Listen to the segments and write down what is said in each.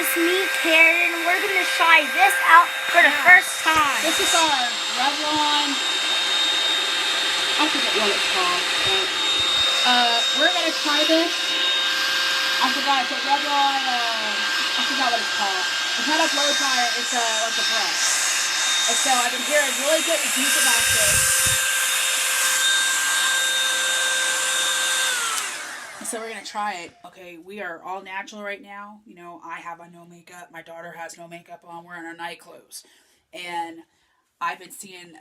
it's me, Karen, and we're going to try this out for the first time. This is our Revlon, I forget what it's called, but we're going to try this. I forgot, it's a Revlon, I forgot what it's called. It's not a blow dryer, it's like a brush. And so I've been hearing really good reviews about this. So we're going to try it. Okay, we are all natural right now. You know, I have on no makeup. My daughter has no makeup on. We're in our night clothes. And I've been seeing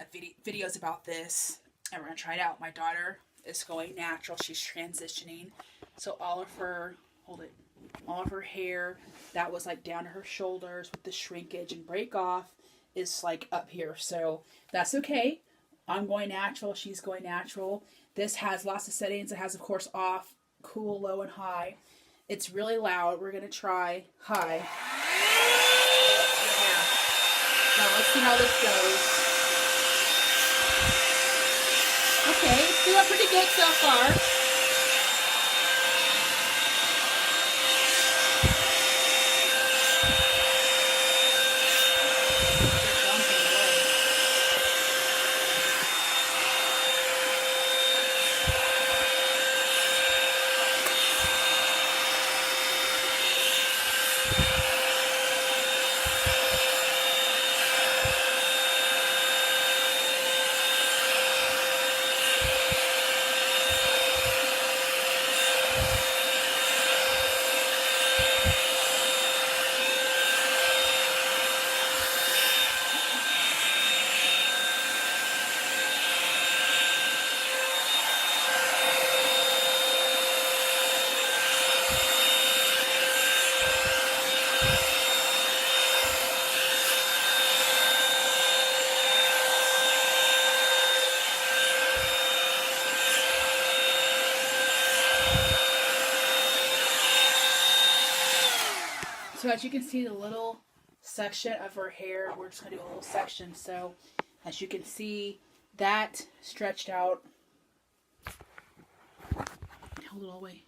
videos about this. And we're going to try it out. My daughter is going natural. She's transitioning. So all of her, all of her hair that was like down to her shoulders with the shrinkage and break off is like up here. So that's okay. I'm going natural. She's going natural. This has lots of settings. It has, of course, off, cool, low, and high. It's really loud. We're going to try high. Yeah. Now let's see how this goes. Okay, it's doing pretty good so far. So as you can see, the little section of her hair, we're just going to do a little section. So as you can see, that stretched out, hold it all the way.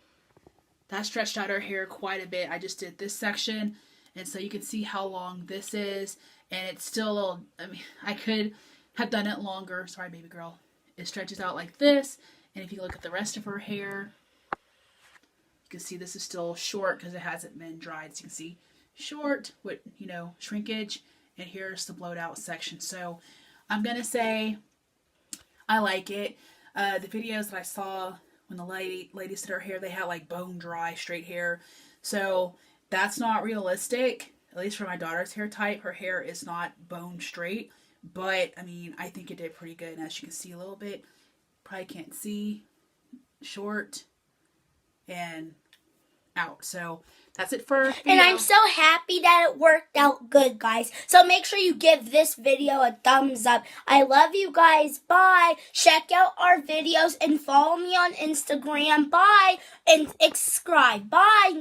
That stretched out her hair quite a bit. I just did this section, and so you can see how long this is, and it's still a little, I mean, I could have done it longer. Sorry, baby girl. It stretches out like this, and if you look at the rest of her hair, you can see this is still short because it hasn't been dried. So you can see short with, you know, shrinkage, and here's the blowed out section. So I'm going to say I like it. The videos that I saw when the ladies did her hair, they had like bone dry straight hair. So that's not realistic, at least for my daughter's hair type. Her hair is not bone straight, but I mean, I think it did pretty good. And as you can see a little bit, probably can't see, short and out. So that's it for video. And I'm so happy that it worked out good, guys. So make sure you give this video a thumbs up. I love you guys. Bye. Check out our videos and follow me on Instagram. Bye. And subscribe. Bye.